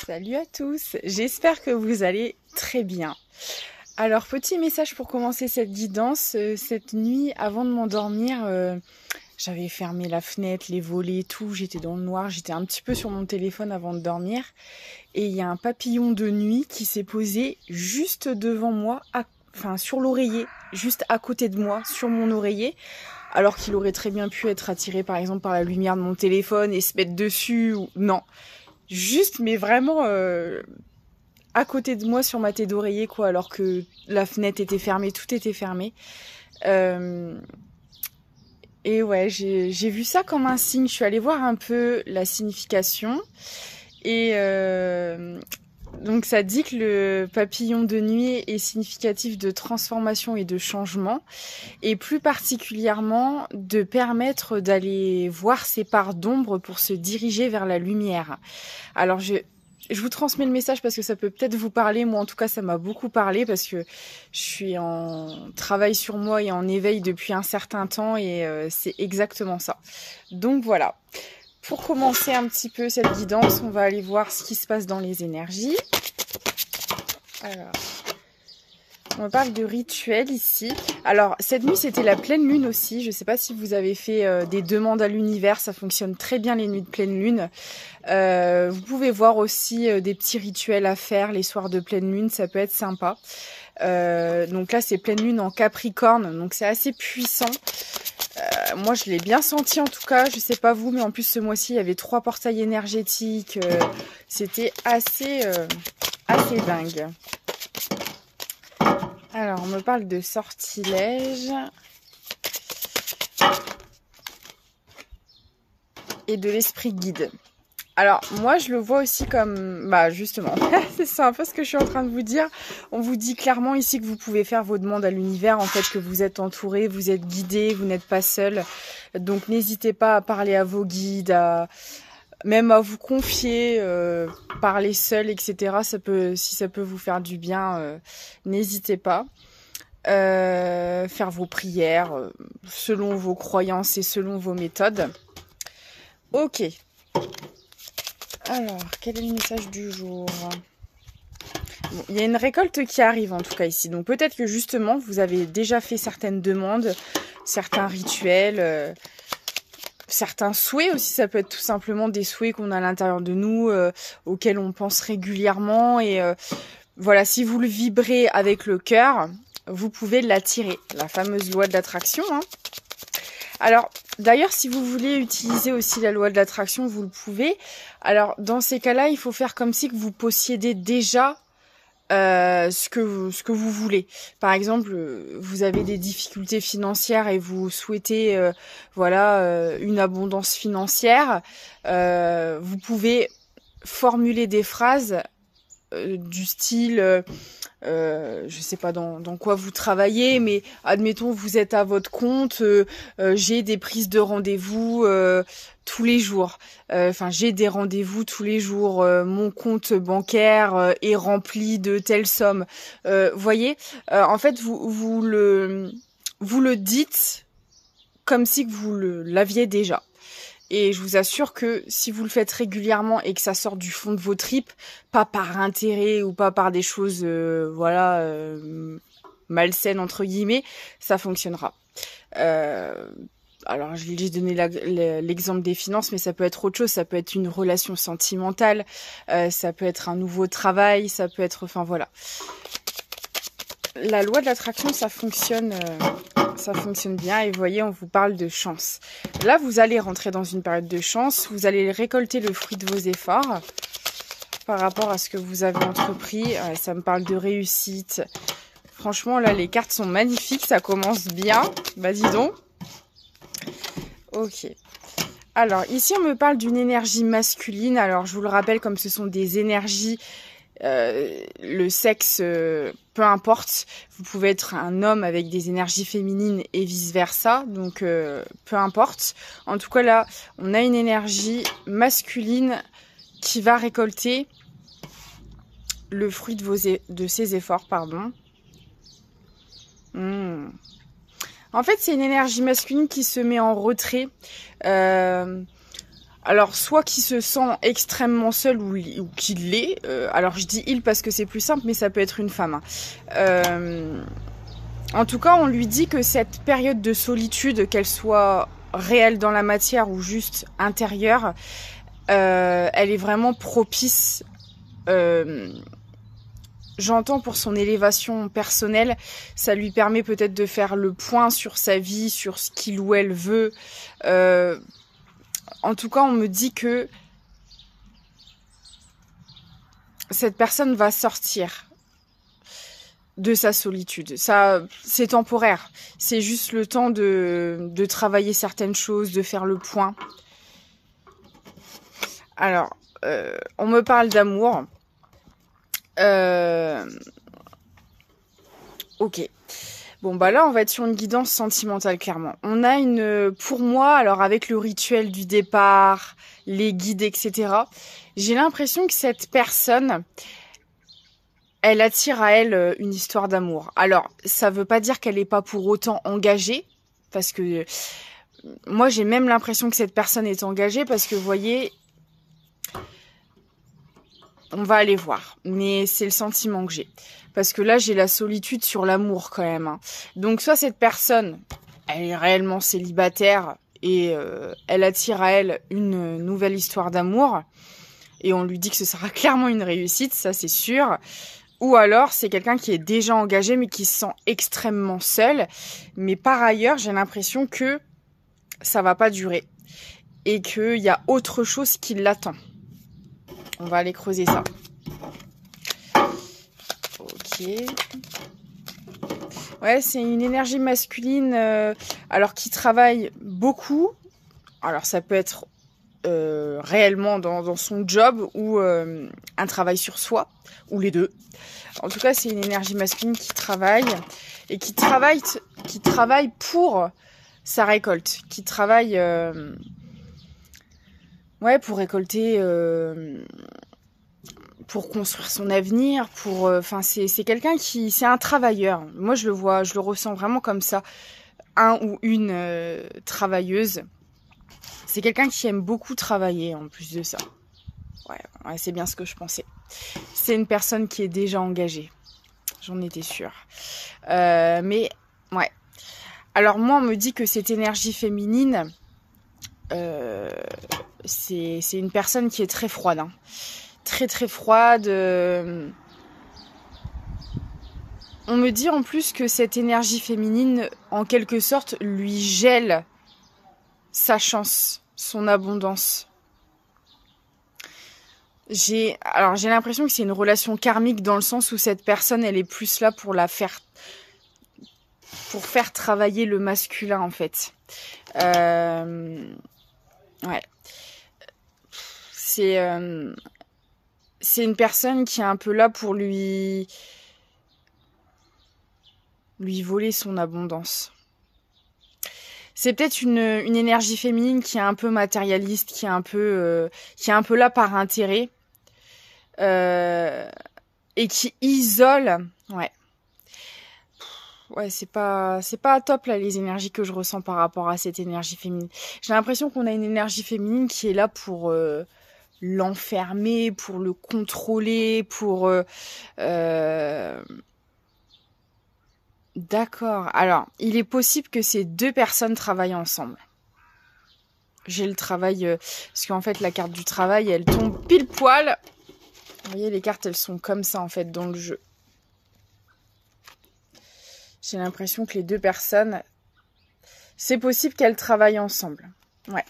Salut à tous, j'espère que vous allez très bien. Alors, petit message pour commencer cette guidance. Cette nuit, avant de m'endormir, j'avais fermé la fenêtre, les volets, tout. J'étais dans le noir, j'étais un petit peu sur mon téléphone avant de dormir. Et il y a un papillon de nuit qui s'est posé juste devant moi, sur l'oreiller, juste à côté de moi, sur mon oreiller. Alors qu'il aurait très bien pu être attiré, par exemple, par la lumière de mon téléphone et se mettre dessus. Non, juste, mais vraiment à côté de moi sur ma tête d'oreiller, quoi, alors que la fenêtre était fermée, tout était fermé. Et ouais, j'ai vu ça comme un signe. Je suis allée voir un peu la signification. Et donc ça dit que le papillon de nuit est significatif de transformation et de changement. Et plus particulièrement de permettre d'aller voir ses parts d'ombre pour se diriger vers la lumière. Alors je vous transmets le message parce que ça peut peut-être vous parler. Moi, en tout cas, ça m'a beaucoup parlé parce que je suis en travail sur moi et en éveil depuis un certain temps et c'est exactement ça. Donc voilà. Pour commencer un petit peu cette guidance, on va aller voir ce qui se passe dans les énergies. Alors, on parle de rituel ici. Alors, cette nuit, c'était la pleine lune aussi. Je ne sais pas si vous avez fait des demandes à l'univers. Ça fonctionne très bien les nuits de pleine lune. Vous pouvez voir aussi des petits rituels à faire les soirs de pleine lune. Ça peut être sympa. Donc là, c'est pleine lune en Capricorne. Donc, c'est assez puissant. Moi, je l'ai bien senti en tout cas. Je sais pas vous, mais en plus, ce mois-ci, il y avait 3 portails énergétiques. C'était assez dingue. Alors, on me parle de sortilèges et de l'esprit guide. Alors, moi, je le vois aussi comme... Bah, justement, c'est un peu ce que je suis en train de vous dire. On vous dit clairement ici que vous pouvez faire vos demandes à l'univers, en fait, que vous êtes entouré, vous êtes guidé, vous n'êtes pas seul. Donc, n'hésitez pas à parler à vos guides, même à vous confier, parler seul, etc. Si ça peut vous faire du bien, n'hésitez pas. Faire vos prières selon vos croyances et selon vos méthodes. Ok. Alors, quel est le message du jour ? Bon, il y a une récolte qui arrive en tout cas ici. Donc peut-être que justement, vous avez déjà fait certaines demandes, certains rituels, certains souhaits aussi. Ça peut être tout simplement des souhaits qu'on a à l'intérieur de nous, auxquels on pense régulièrement. Et voilà, si vous le vibrez avec le cœur, vous pouvez l'attirer. La fameuse loi de l'attraction, hein. Alors, d'ailleurs, si vous voulez utiliser aussi la loi de l'attraction, vous le pouvez. Alors, dans ces cas-là, il faut faire comme si que vous possédez déjà ce que vous voulez. Par exemple, vous avez des difficultés financières et vous souhaitez une abondance financière. Vous pouvez formuler des phrases du style... je sais pas dans quoi vous travaillez, mais admettons vous êtes à votre compte, j'ai des prises de rendez-vous tous les jours. J'ai des rendez-vous tous les jours. Mon compte bancaire est rempli de telle somme. Voyez, en fait vous le dites comme si que vous l'aviez déjà. Et je vous assure que si vous le faites régulièrement et que ça sort du fond de vos tripes, pas par intérêt ou pas par des choses malsaines entre guillemets, ça fonctionnera. Alors j'ai donné l'exemple des finances, mais ça peut être autre chose. Ça peut être une relation sentimentale, ça peut être un nouveau travail, ça peut être... Enfin voilà. La loi de l'attraction, ça fonctionne bien. Et vous voyez, on vous parle de chance. Là, vous allez rentrer dans une période de chance. Vous allez récolter le fruit de vos efforts par rapport à ce que vous avez entrepris. Ça me parle de réussite. Franchement, là, les cartes sont magnifiques. Ça commence bien. Bah, dis donc. Ok. Alors, ici, on me parle d'une énergie masculine. Alors, je vous le rappelle, comme ce sont des énergies... le sexe, peu importe, vous pouvez être un homme avec des énergies féminines et vice versa, donc peu importe. En tout cas là, on a une énergie masculine qui va récolter le fruit de ses efforts, pardon. En fait, c'est une énergie masculine qui se met en retrait. Alors, soit qui se sent extrêmement seul ou qu'il l'est. Alors, je dis il parce que c'est plus simple, mais ça peut être une femme. En tout cas, on lui dit que cette période de solitude, qu'elle soit réelle dans la matière ou juste intérieure, elle est vraiment propice. J'entends pour son élévation personnelle, ça lui permet peut-être de faire le point sur sa vie, sur ce qu'il ou elle veut. En tout cas, on me dit que cette personne va sortir de sa solitude. Ça, c'est temporaire. C'est juste le temps de travailler certaines choses, de faire le point. Alors, on me parle d'amour. Ok. Bon, bah là, on va être sur une guidance sentimentale, clairement. On a pour moi, alors avec le rituel du départ, les guides, etc., j'ai l'impression que cette personne, elle attire à elle une histoire d'amour. Alors, ça veut pas dire qu'elle n'est pas pour autant engagée, parce que moi, j'ai même l'impression que cette personne est engagée, parce que, vous voyez, on va aller voir, mais c'est le sentiment que j'ai. Parce que là, j'ai la solitude sur l'amour quand même. Donc, soit cette personne, elle est réellement célibataire et elle attire à elle une nouvelle histoire d'amour. Et on lui dit que ce sera clairement une réussite, ça c'est sûr. Ou alors, c'est quelqu'un qui est déjà engagé mais qui se sent extrêmement seul. Mais par ailleurs, j'ai l'impression que ça va pas durer. Et qu'il y a autre chose qui l'attend. On va aller creuser ça. Ok. Ouais, c'est une énergie masculine alors qui travaille beaucoup. Alors ça peut être réellement dans son job ou un travail sur soi, ou les deux. En tout cas, c'est une énergie masculine qui travaille et qui travaille pour sa récolte, qui travaille pour récolter, pour construire son avenir, c'est quelqu'un c'est un travailleur. Moi, je le ressens vraiment comme ça, un ou une travailleuse. C'est quelqu'un qui aime beaucoup travailler en plus de ça. Ouais, c'est bien ce que je pensais. C'est une personne qui est déjà engagée. J'en étais sûre. Mais, ouais. Alors moi, on me dit que cette énergie féminine, c'est une personne qui est très froide. Hein. Très, très froide. On me dit en plus que cette énergie féminine, en quelque sorte, lui gèle sa chance, son abondance. J'ai l'impression que c'est une relation karmique dans le sens où cette personne, elle est plus là pour faire travailler le masculin, en fait. Ouais. C'est une personne qui est un peu là pour lui voler son abondance. C'est peut-être une énergie féminine qui est un peu matérialiste, qui est un peu là par intérêt. Et qui isole, ouais, c'est pas top là les énergies que je ressens par rapport à cette énergie féminine. J'ai l'impression qu'on a une énergie féminine qui est là pour l'enfermer, pour le contrôler, pour D'accord. Alors, il est possible que ces deux personnes travaillent ensemble. J'ai le travail parce qu'en fait la carte du travail, elle tombe pile poil. Vous voyez, les cartes, elles sont comme ça, en fait, dans le jeu. J'ai l'impression que les deux personnes, c'est possible qu'elles travaillent ensemble. Ouais.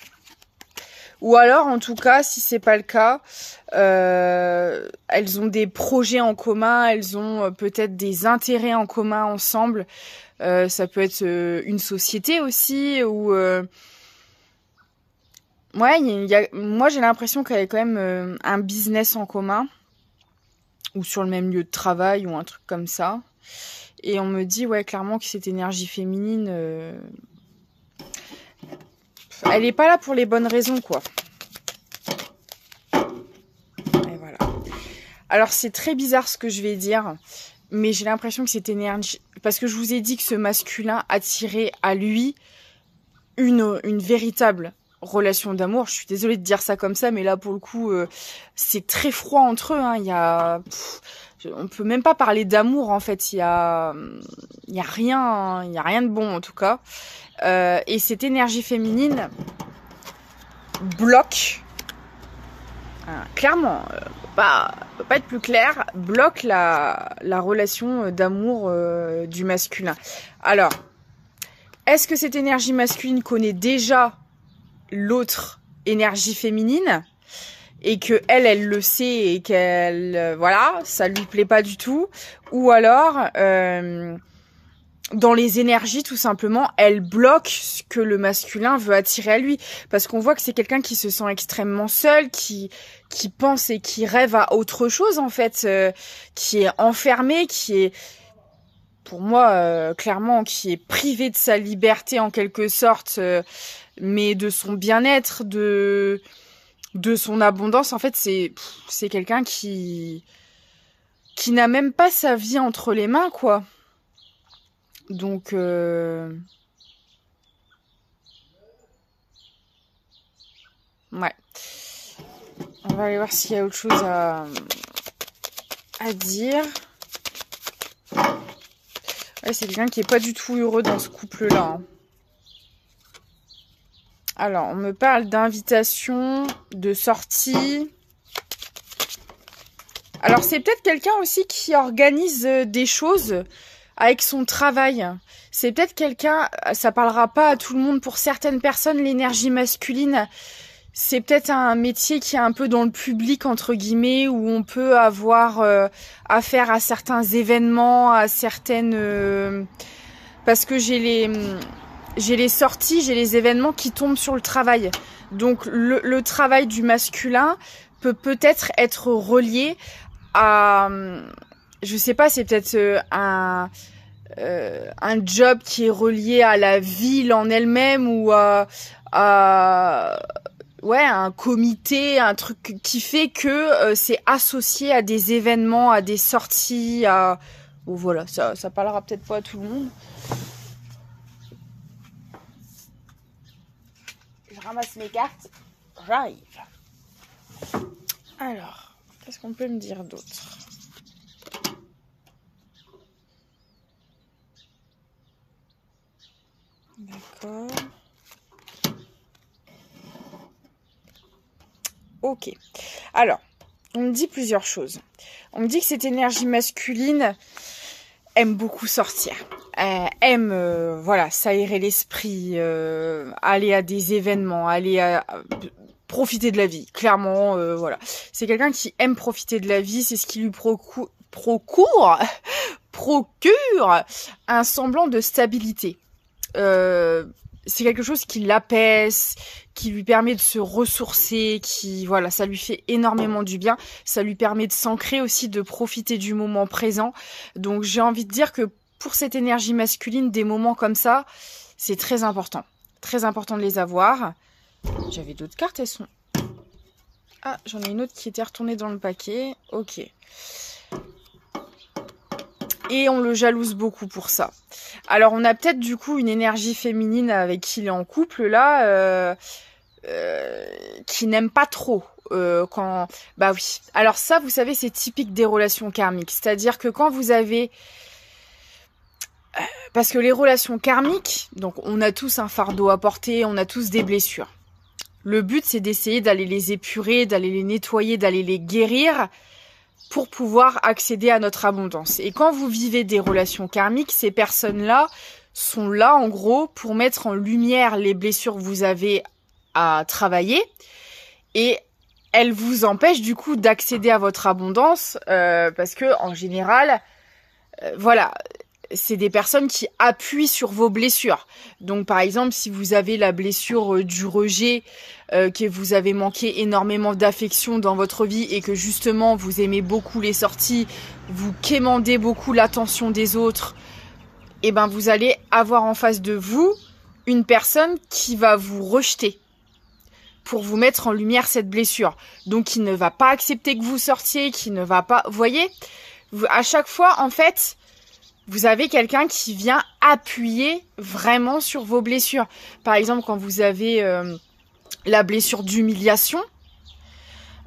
Ou alors, en tout cas, si c'est pas le cas, elles ont des projets en commun, elles ont peut-être des intérêts en commun ensemble. Ça peut être une société aussi, ou... moi, j'ai l'impression qu'il y a quand même un business en commun. Ou sur le même lieu de travail ou un truc comme ça. Et on me dit clairement que cette énergie féminine elle est pas là pour les bonnes raisons, quoi. Et voilà. Alors c'est très bizarre ce que je vais dire, mais j'ai l'impression que cette énergie, parce que je vous ai dit que ce masculin attirait à lui une véritable relation d'amour. Je suis désolée de dire ça comme ça, mais là pour le coup, c'est très froid entre eux. Hein. On peut même pas parler d'amour en fait. Il y a rien de bon en tout cas. Et cette énergie féminine bloque, clairement, peut pas être plus clair, bloque la relation d'amour du masculin. Alors, est-ce que cette énergie masculine connaît déjà l'autre énergie féminine et que elle le sait et qu'elle voilà, ça lui plaît pas du tout, ou alors dans les énergies tout simplement, elle bloque ce que le masculin veut attirer à lui, parce qu'on voit que c'est quelqu'un qui se sent extrêmement seul, qui pense et qui rêve à autre chose en fait, qui est enfermé, qui est pour moi clairement qui est privé de sa liberté en quelque sorte, mais de son bien-être, de son abondance. En fait, c'est quelqu'un qui n'a même pas sa vie entre les mains, quoi. Donc ouais. On va aller voir s'il y a autre chose à dire. Ouais, c'est quelqu'un qui est pas du tout heureux dans ce couple-là. Hein. Alors, on me parle d'invitation, de sortie. Alors, c'est peut-être quelqu'un aussi qui organise des choses avec son travail. C'est peut-être quelqu'un, ça parlera pas à tout le monde, pour certaines personnes, l'énergie masculine, c'est peut-être un métier qui est un peu dans le public, entre guillemets, où on peut avoir affaire à certains événements, à certaines... parce que j'ai les sorties, j'ai les événements qui tombent sur le travail. Donc le travail du masculin peut-être être relié à... je sais pas, c'est peut-être un job qui est relié à la ville en elle-même, ou à un comité, un truc qui fait que c'est associé à des événements, à des sorties, bon, voilà, ça parlera peut-être pas à tout le monde. Je ramasse mes cartes, j'arrive. Alors, qu'est-ce qu'on peut me dire d'autre ? D'accord. Ok. Alors, on me dit plusieurs choses. On me dit que cette énergie masculine aime beaucoup sortir. Aime, s'aérer l'esprit, aller à des événements, profiter de la vie. Clairement, voilà. C'est quelqu'un qui aime profiter de la vie. C'est ce qui lui procure un semblant de stabilité. C'est quelque chose qui l'apaise, qui lui permet de se ressourcer, ça lui fait énormément du bien. Ça lui permet de s'ancrer aussi, de profiter du moment présent. Donc j'ai envie de dire que pour cette énergie masculine, des moments comme ça, c'est très important. Très important de les avoir. J'avais d'autres cartes, elles sont... Ah, j'en ai une autre qui était retournée dans le paquet. Ok. Et on le jalouse beaucoup pour ça. Alors on a peut-être du coup une énergie féminine avec qui il est en couple là, qui n'aime pas trop quand... Bah oui. Alors ça, vous savez, c'est typique des relations karmiques. C'est-à-dire que quand vous avez... Parce que les relations karmiques, donc on a tous un fardeau à porter, on a tous des blessures. Le but, c'est d'essayer d'aller les épurer, d'aller les nettoyer, d'aller les guérir pour pouvoir accéder à notre abondance. Et quand vous vivez des relations karmiques, ces personnes-là sont là, en gros, pour mettre en lumière les blessures que vous avez à travailler, et elles vous empêchent du coup d'accéder à votre abondance, parce que en général, c'est des personnes qui appuient sur vos blessures. Donc par exemple, si vous avez la blessure du rejet, que vous avez manqué énormément d'affection dans votre vie et que justement vous aimez beaucoup les sorties, vous quémandez beaucoup l'attention des autres, et ben vous allez avoir en face de vous une personne qui va vous rejeter pour vous mettre en lumière cette blessure. Donc qui ne va pas accepter que vous sortiez, qui ne va pas... Vous voyez, à chaque fois en fait... Vous avez quelqu'un qui vient appuyer vraiment sur vos blessures. Par exemple, quand vous avez la blessure d'humiliation,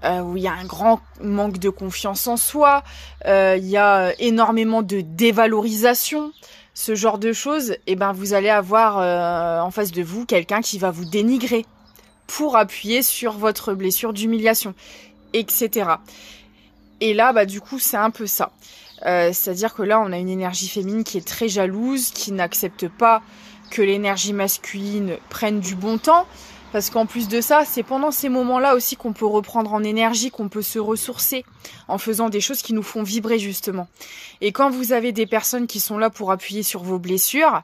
où il y a un grand manque de confiance en soi, il y a énormément de dévalorisation, ce genre de choses, et ben vous allez avoir en face de vous quelqu'un qui va vous dénigrer pour appuyer sur votre blessure d'humiliation, etc. Et là, bah du coup, c'est un peu ça. C'est-à-dire que là, on a une énergie féminine qui est très jalouse, qui n'accepte pas que l'énergie masculine prenne du bon temps. Parce qu'en plus de ça, c'est pendant ces moments-là aussi qu'on peut reprendre en énergie, qu'on peut se ressourcer en faisant des choses qui nous font vibrer justement. Et quand vous avez des personnes qui sont là pour appuyer sur vos blessures,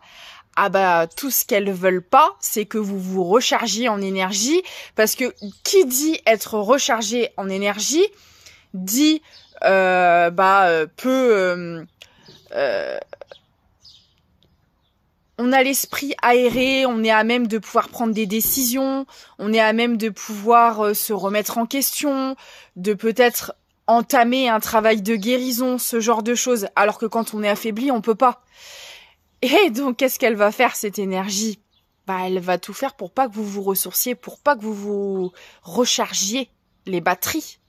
ah bah tout ce qu'elles veulent pas, c'est que vous vous rechargiez en énergie. Parce que qui dit être rechargé en énergie, dit on a l'esprit aéré, on est à même de pouvoir prendre des décisions, on est à même de pouvoir se remettre en question, de peut-être entamer un travail de guérison, ce genre de choses, alors que quand on est affaibli, on peut pas. Et donc, qu'est-ce qu'elle va faire, cette énergie? Bah, elle va tout faire pour pas que vous vous ressourciez, pour pas que vous vous rechargiez les batteries.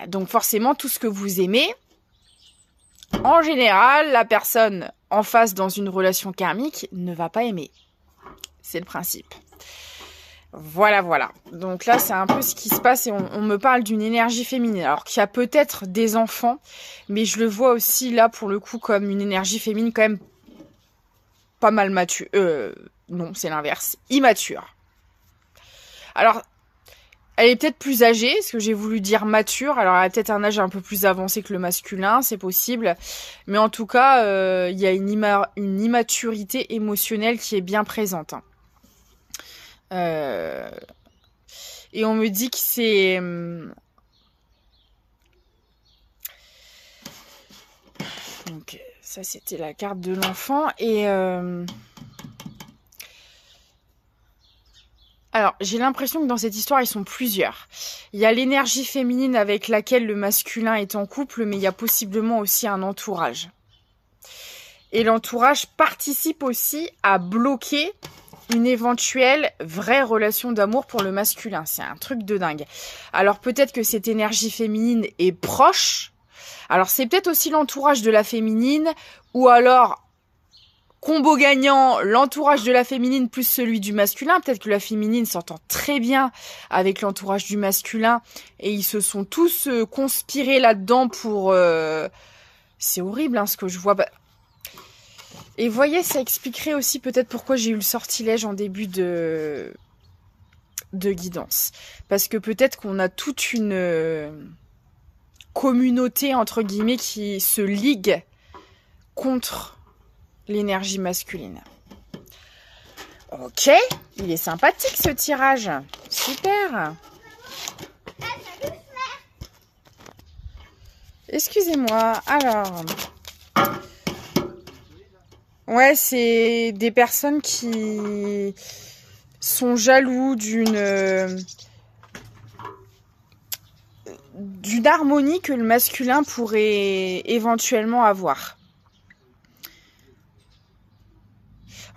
Donc forcément, tout ce que vous aimez, en général, la personne en face dans une relation karmique ne va pas aimer. C'est le principe. Voilà, voilà. Donc là, c'est un peu ce qui se passe et on me parle d'une énergie féminine. Alors qu'il y a peut-être des enfants, mais je le vois aussi là, pour le coup, comme une énergie féminine quand même pas mal mature. Non, c'est l'inverse. Immature. Alors, elle est peut-être plus âgée, ce que j'ai voulu dire mature. Alors, elle a peut-être un âge un peu plus avancé que le masculin, c'est possible. Mais en tout cas, il y a une immaturité émotionnelle qui est bien présente. Et on me dit que c'est... Donc, ça, c'était la carte de l'enfant. Et... Alors, j'ai l'impression que dans cette histoire, ils sont plusieurs. Il y a l'énergie féminine avec laquelle le masculin est en couple, mais il y a possiblement aussi un entourage. Et l'entourage participe aussi à bloquer une éventuelle vraie relation d'amour pour le masculin. C'est un truc de dingue. Alors, peut-être que cette énergie féminine est proche. Alors, c'est peut-être aussi l'entourage de la féminine, ou alors... combo gagnant, l'entourage de la féminine plus celui du masculin. Peut-être que la féminine s'entend très bien avec l'entourage du masculin et ils se sont tous conspirés là-dedans pour... C'est horrible hein, ce que je vois. Et voyez, ça expliquerait aussi peut-être pourquoi j'ai eu le sortilège en début de guidance. Parce que peut-être qu'on a toute une communauté, entre guillemets, qui se ligue contre l'énergie masculine. Ok, il est sympathique ce tirage. Super. Excusez-moi, alors... Ouais, c'est des personnes qui sont jaloux d'une harmonie que le masculin pourrait éventuellement avoir.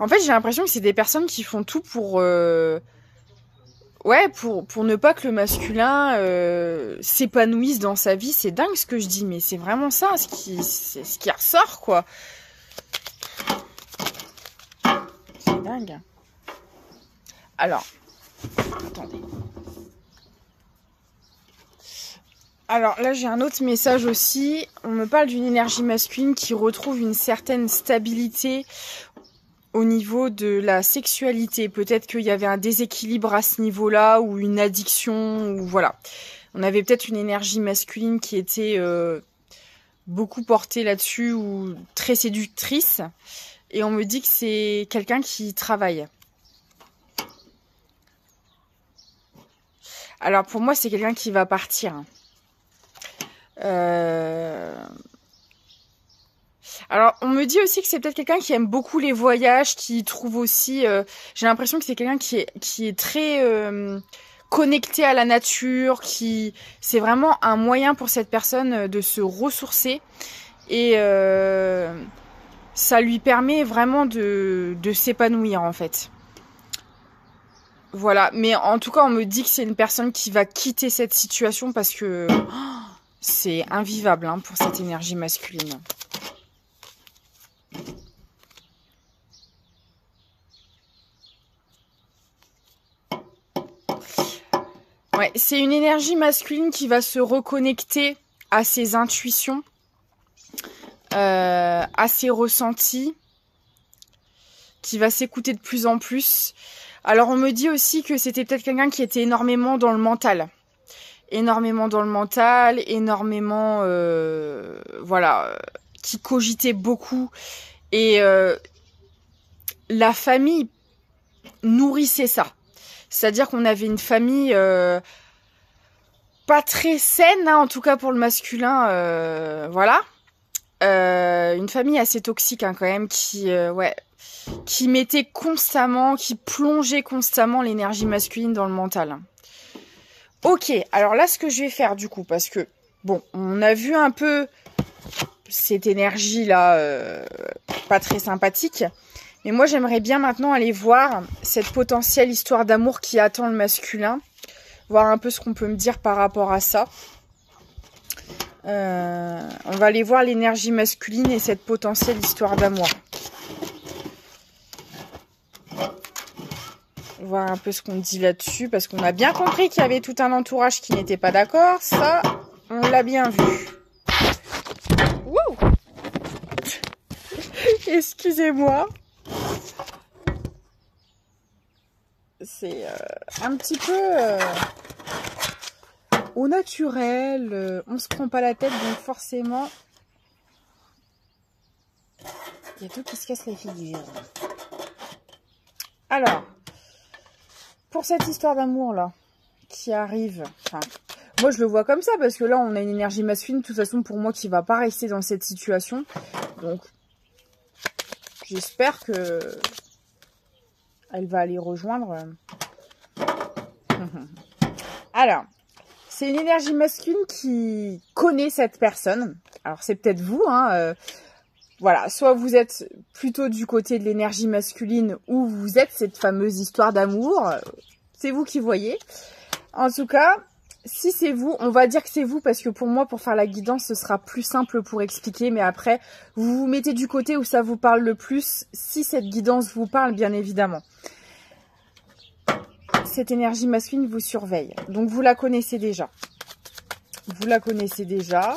En fait, j'ai l'impression que c'est des personnes qui font tout pour... Ouais, pour ne pas que le masculin s'épanouisse dans sa vie. C'est dingue ce que je dis, mais c'est vraiment ça, c'est ce qui ressort, quoi. C'est dingue. Alors, attendez. Alors là, j'ai un autre message aussi. On me parle d'une énergie masculine qui retrouve une certaine stabilité au niveau de la sexualité. Peut-être qu'il y avait un déséquilibre à ce niveau-là, ou une addiction, ou voilà. On avait peut-être une énergie masculine qui était beaucoup portée là-dessus, ou très séductrice. Et on me dit que c'est quelqu'un qui travaille. Alors pour moi, c'est quelqu'un qui va partir. Alors, on me dit aussi que c'est peut-être quelqu'un qui aime beaucoup les voyages, qui trouve aussi... j'ai l'impression que c'est quelqu'un qui est très connecté à la nature, c'est vraiment un moyen pour cette personne de se ressourcer. Et ça lui permet vraiment de s'épanouir, en fait. Voilà, mais en tout cas, on me dit que c'est une personne qui va quitter cette situation parce que c'est invivable hein, pour cette énergie masculine. Ouais, c'est une énergie masculine qui va se reconnecter à ses intuitions, à ses ressentis, qui va s'écouter de plus en plus. Alors on me dit aussi que c'était peut-être quelqu'un qui était énormément dans le mental. Énormément dans le mental, énormément, voilà, qui cogitait beaucoup. Et la famille nourrissait ça. C'est-à-dire qu'on avait une famille pas très saine, hein, en tout cas pour le masculin, voilà. Une famille assez toxique hein, quand même, qui mettait constamment, qui plongeait constamment l'énergie masculine dans le mental. Ok, alors là, ce que je vais faire du coup, parce que, bon, on a vu un peu cette énergie-là, pas très sympathique, mais moi, j'aimerais bien maintenant aller voir cette potentielle histoire d'amour qui attend le masculin, voir un peu ce qu'on peut me dire par rapport à ça. On va aller voir l'énergie masculine et cette potentielle histoire d'amour. Voir un peu ce qu'on dit là-dessus, parce qu'on a bien compris qu'il y avait tout un entourage qui n'était pas d'accord. Ça, on l'a bien vu. Wouh! Excusez-moi. C'est un petit peu au naturel. On se prend pas la tête, donc forcément, il y a tout qui se casse les figures. Alors, pour cette histoire d'amour là qui arrive, enfin, moi je le vois comme ça parce que là on a une énergie masculine de toute façon pour moi qui va pas rester dans cette situation. Donc j'espère que elle va aller rejoindre. Alors, c'est une énergie masculine qui connaît cette personne. Alors c'est peut-être vous, hein. Voilà, soit vous êtes plutôt du côté de l'énergie masculine ou vous êtes cette fameuse histoire d'amour. C'est vous qui voyez. En tout cas, si c'est vous, on va dire que c'est vous parce que pour moi, pour faire la guidance, ce sera plus simple pour expliquer. Mais après, vous vous mettez du côté où ça vous parle le plus, si cette guidance vous parle, bien évidemment. Cette énergie masculine vous surveille. Donc, vous la connaissez déjà. Vous la connaissez déjà.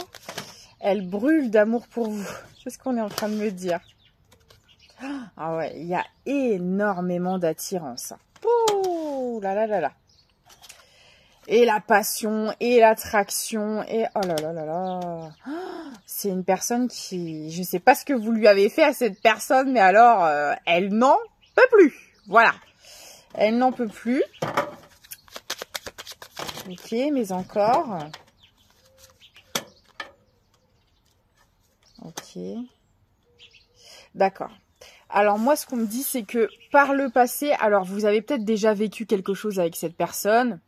Elle brûle d'amour pour vous. C'est ce qu'on est en train de me dire. Ah ouais, il y a énormément d'attirance. Oh là là là là. Et la passion, et l'attraction, et oh là là là là. C'est une personne qui... Je sais pas ce que vous lui avez fait à cette personne, mais alors, elle n'en peut plus. Voilà. Elle n'en peut plus. Ok, mais encore... Ok. D'accord. Alors moi, ce qu'on me dit, c'est que par le passé, alors vous avez peut-être déjà vécu quelque chose avec cette personne,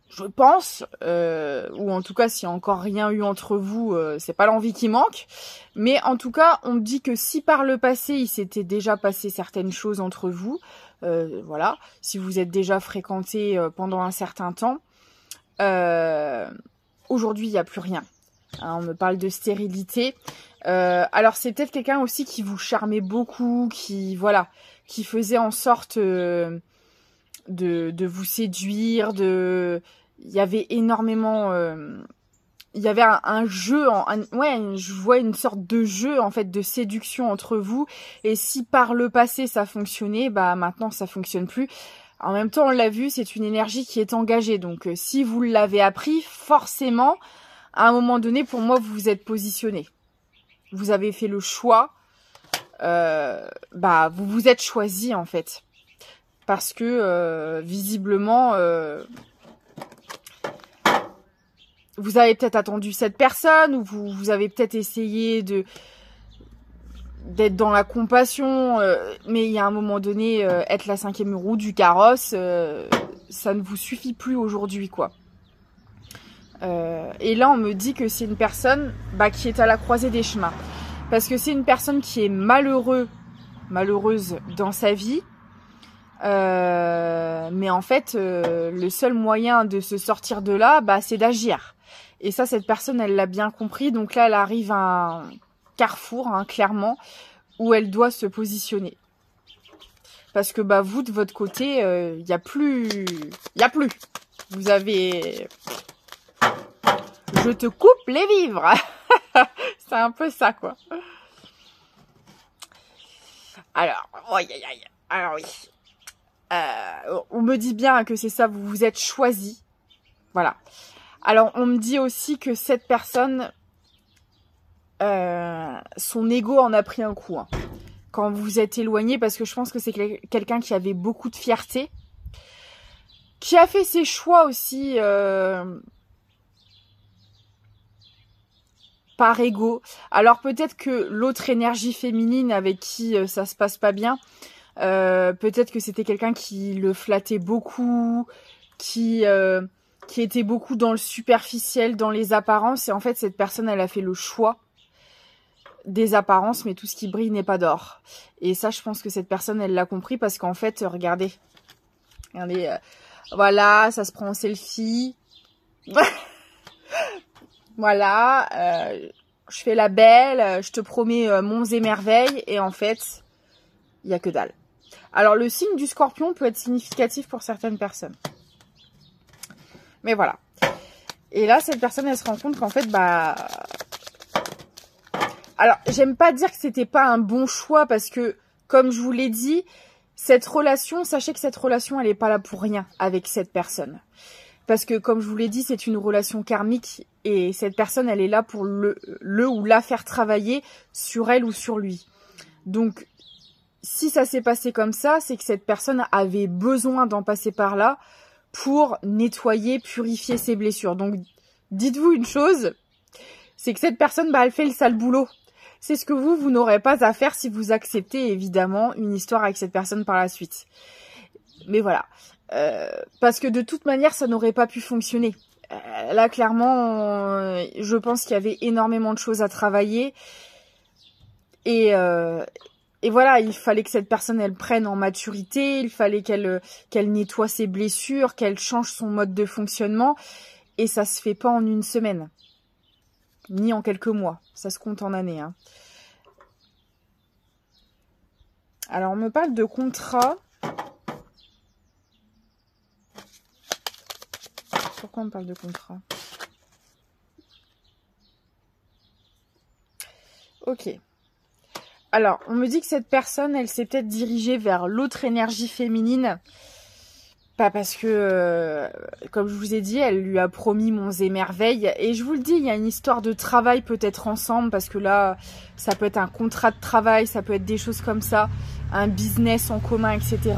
je pense, ou en tout cas, s'il n'y a encore rien eu entre vous, c'est pas l'envie qui manque. Mais en tout cas, on me dit que si par le passé, il s'était déjà passé certaines choses entre vous, voilà, si vous êtes déjà fréquentés pendant un certain temps, aujourd'hui, il n'y a plus rien. Hein, on me parle de stérilité. Alors c'est peut-être quelqu'un aussi qui vous charmait beaucoup, qui voilà, qui faisait en sorte de vous séduire. Il y avait énormément, il y avait un jeu, ouais, je vois une sorte de jeu en fait de séduction entre vous. Et si par le passé ça fonctionnait, bah maintenant ça fonctionne plus. En même temps, on l'a vu, c'est une énergie qui est engagée. Donc si vous l'avez appris, forcément. À un moment donné, pour moi, vous vous êtes positionné. Vous avez fait le choix. Vous vous êtes choisi, en fait. Parce que, visiblement, vous avez peut-être attendu cette personne ou vous avez peut-être essayé d'être dans la compassion. Mais il y a un moment donné, être la 5e roue du carrosse, ça ne vous suffit plus aujourd'hui, quoi. Et là, on me dit que c'est une personne qui est à la croisée des chemins. Parce que c'est une personne qui est malheureuse dans sa vie. Mais en fait, le seul moyen de se sortir de là, bah, c'est d'agir. Et ça, cette personne, elle l'a bien compris. Donc là, elle arrive à un carrefour, hein, clairement, où elle doit se positionner. Parce que bah vous, de votre côté, il y a plus. Vous avez... Je te coupe les vivres. C'est un peu ça, quoi. Alors, alors oui. On me dit bien que c'est ça, vous vous êtes choisi. Voilà. Alors, on me dit aussi que cette personne, son ego en a pris un coup. Hein, quand vous vous êtes éloigné, parce que je pense que c'est quelqu'un qui avait beaucoup de fierté, qui a fait ses choix aussi par ego. Alors peut-être que l'autre énergie féminine avec qui ça se passe pas bien, peut-être que c'était quelqu'un qui le flattait beaucoup, qui était beaucoup dans le superficiel, dans les apparences. Et en fait, cette personne, elle a fait le choix des apparences, mais tout ce qui brille n'est pas d'or. Et ça, je pense que cette personne, elle l'a compris parce qu'en fait, regardez, voilà, ça se prend en selfie. Voilà, je fais la belle, je te promets monts et merveilles, et en fait, il y a que dalle. Alors, le signe du Scorpion peut être significatif pour certaines personnes. Mais voilà. Et là, cette personne, elle se rend compte qu'en fait, bah... Alors, j'aime pas dire que c'était pas un bon choix parce que, comme je vous l'ai dit, cette relation, sachez que cette relation, elle est pas là pour rien avec cette personne. Parce que, comme je vous l'ai dit, c'est une relation karmique et cette personne, elle est là pour le ou la faire travailler sur elle ou sur lui. Donc, si ça s'est passé comme ça, c'est que cette personne avait besoin d'en passer par là pour nettoyer, purifier ses blessures. Donc, dites-vous une chose, c'est que cette personne, bah, elle fait le sale boulot. C'est ce que vous n'aurez pas à faire si vous acceptez, évidemment, une histoire avec cette personne par la suite. Mais voilà. Parce que de toute manière, ça n'aurait pas pu fonctionner. Là, clairement, je pense qu'il y avait énormément de choses à travailler. Et voilà, il fallait que cette personne, elle prenne en maturité. Il fallait qu'elle nettoie ses blessures, qu'elle change son mode de fonctionnement. Et ça se fait pas en une semaine. Ni en quelques mois. Ça se compte en années. Hein. Alors, on me parle de contrat. Pourquoi on me parle de contrat? Ok. Alors, on me dit que cette personne, elle s'est peut-être dirigée vers l'autre énergie féminine. Pas parce que, comme je vous ai dit, elle lui a promis monts et merveilles. Et je vous le dis, il y a une histoire de travail peut-être ensemble. Parce que là, ça peut être un contrat de travail, ça peut être des choses comme ça. Un business en commun, etc.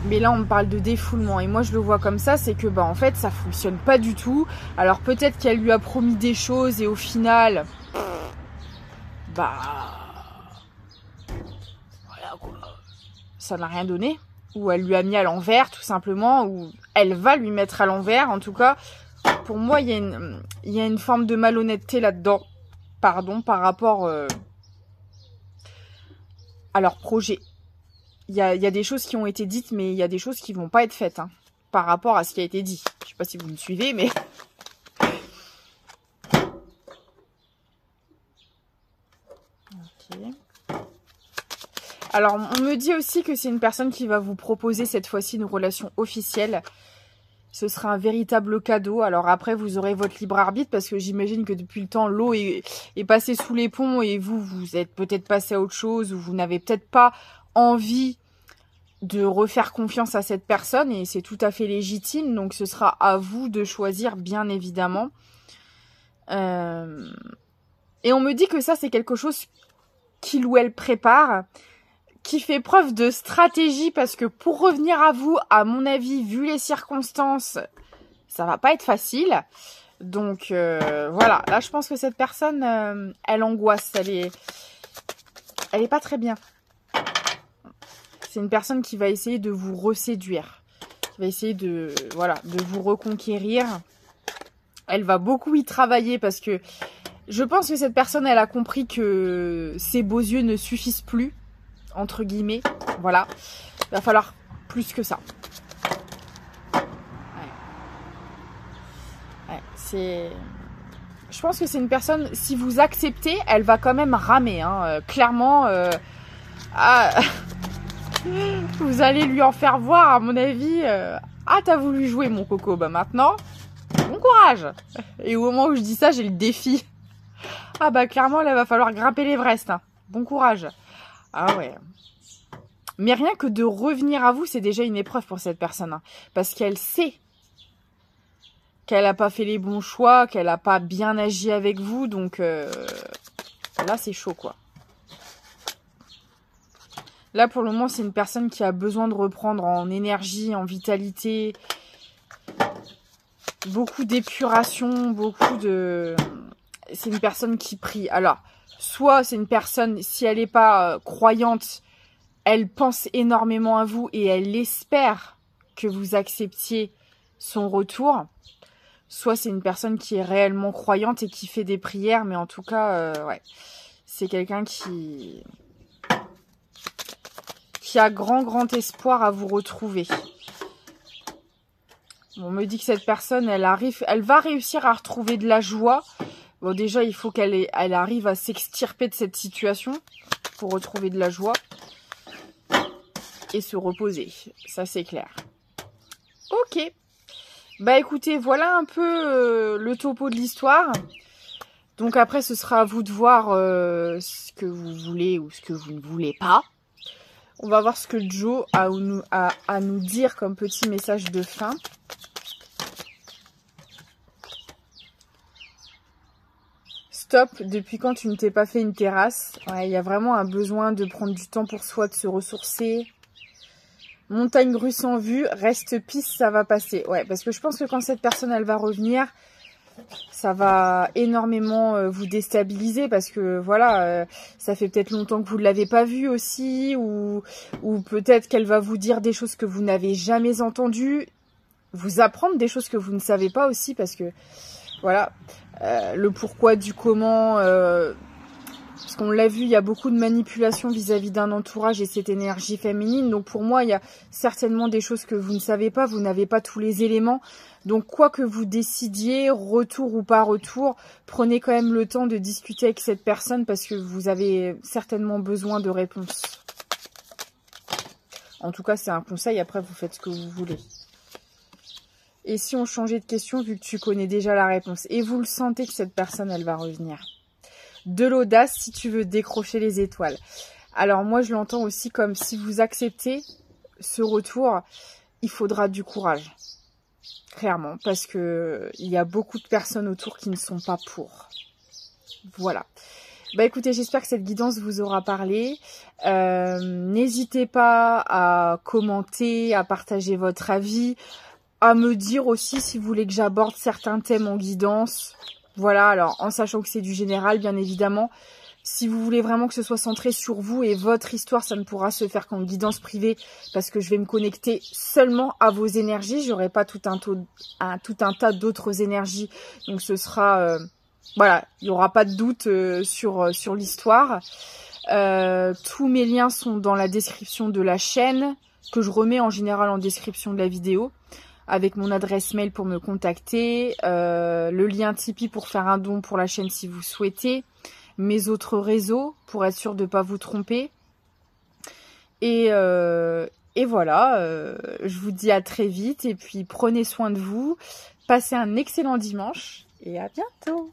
Mais là, on me parle de défoulement. Et moi, je le vois comme ça, c'est que, bah, en fait, ça fonctionne pas du tout. Alors, peut-être qu'elle lui a promis des choses et au final, bah, voilà quoi. Ça n'a rien donné. Ou elle lui a mis à l'envers, tout simplement. Ou elle va lui mettre à l'envers. En tout cas, pour moi, il y a une forme de malhonnêteté là-dedans. Pardon, par rapport à leur projet. Il y a des choses qui ont été dites, mais il y a des choses qui vont pas être faites, hein, par rapport à ce qui a été dit. Je sais pas si vous me suivez, mais... Ok. Alors, on me dit aussi que c'est une personne qui va vous proposer cette fois-ci une relation officielle. Ce sera un véritable cadeau. Alors après, vous aurez votre libre arbitre parce que j'imagine que depuis le temps, l'eau est passée sous les ponts et vous êtes peut-être passé à autre chose ou vous n'avez peut-être pas envie de refaire confiance à cette personne et c'est tout à fait légitime. Donc, ce sera à vous de choisir, bien évidemment. Et on me dit que ça, c'est quelque chose qu'il ou elle prépare, qui fait preuve de stratégie parce que pour revenir à vous, à mon avis, vu les circonstances, ça va pas être facile. Donc, voilà. Là, je pense que cette personne, elle angoisse. Elle est pas très bien. C'est une personne qui va essayer de vous reséduire. Qui va essayer de vous reconquérir. Elle va beaucoup y travailler parce que je pense que cette personne, elle a compris que ses beaux yeux ne suffisent plus, entre guillemets. Voilà. Il va falloir plus que ça. Ouais, c'est... Je pense que c'est une personne, si vous acceptez, elle va quand même ramer. Hein. Clairement, vous allez lui en faire voir, à mon avis. Ah, t'as voulu jouer, mon coco. Bah maintenant, bon courage. Et au moment où je dis ça, j'ai le défi. Ah bah clairement, là, il va falloir grimper l'Everest. Hein. Bon courage. Ah ouais. Mais rien que de revenir à vous, c'est déjà une épreuve pour cette personne. Hein. Parce qu'elle sait qu'elle n'a pas fait les bons choix, qu'elle n'a pas bien agi avec vous. Donc là, c'est chaud, quoi. Là, pour le moment, c'est une personne qui a besoin de reprendre en énergie, en vitalité. Beaucoup d'épuration, beaucoup de... C'est une personne qui prie. Alors, soit c'est une personne, si elle n'est pas croyante, elle pense énormément à vous et elle espère que vous acceptiez son retour. Soit c'est une personne qui est réellement croyante et qui fait des prières. Mais en tout cas, ouais, c'est quelqu'un qui a grand espoir à vous retrouver. On me dit que cette personne, elle va réussir à retrouver de la joie. Bon, déjà, il faut qu'elle arrive à s'extirper de cette situation pour retrouver de la joie et se reposer. Ça, c'est clair. Ok. Bah, écoutez, voilà un peu le topo de l'histoire. Donc après, ce sera à vous de voir ce que vous voulez ou ce que vous ne voulez pas. On va voir ce que Joe a à nous dire comme petit message de fin. Stop, depuis quand tu ne t'es pas fait une terrasse? Ouais, il y a vraiment un besoin de prendre du temps pour soi, de se ressourcer. Montagne russe en vue, reste pisse, ça va passer. Ouais, parce que je pense que quand cette personne, elle va revenir, ça va énormément vous déstabiliser parce que voilà, ça fait peut-être longtemps que vous ne l'avez pas vue aussi ou peut-être qu'elle va vous dire des choses que vous n'avez jamais entendues, vous apprendre des choses que vous ne savez pas aussi parce que voilà, le pourquoi du comment, parce qu'on l'a vu, il y a beaucoup de manipulation vis-à-vis d'un entourage et cette énergie féminine. Donc pour moi, il y a certainement des choses que vous ne savez pas, vous n'avez pas tous les éléments. Donc quoi que vous décidiez, retour ou pas retour, prenez quand même le temps de discuter avec cette personne parce que vous avez certainement besoin de réponses. En tout cas, c'est un conseil, après vous faites ce que vous voulez. Et si on changeait de question, vu que tu connais déjà la réponse, et vous le sentez que cette personne, elle va revenir. De l'audace si tu veux décrocher les étoiles. Alors moi, je l'entends aussi comme si vous acceptez ce retour, il faudra du courage. Clairement, parce que il y a beaucoup de personnes autour qui ne sont pas pour. Voilà. Bah écoutez, j'espère que cette guidance vous aura parlé. N'hésitez pas à commenter, à partager votre avis, à me dire aussi si vous voulez que j'aborde certains thèmes en guidance. Voilà, alors en sachant que c'est du général, bien évidemment. Si vous voulez vraiment que ce soit centré sur vous et votre histoire, ça ne pourra se faire qu'en guidance privée parce que je vais me connecter seulement à vos énergies. J'aurai pas tout un tas d'autres énergies. Donc ce sera... voilà, il n'y aura pas de doute sur l'histoire. Tous mes liens sont dans la description de la chaîne, que je remets en général en description de la vidéo, avec mon adresse mail pour me contacter, le lien Tipeee pour faire un don pour la chaîne si vous souhaitez, mes autres réseaux pour être sûr de ne pas vous tromper. Et voilà, je vous dis à très vite et puis prenez soin de vous, passez un excellent dimanche et à bientôt.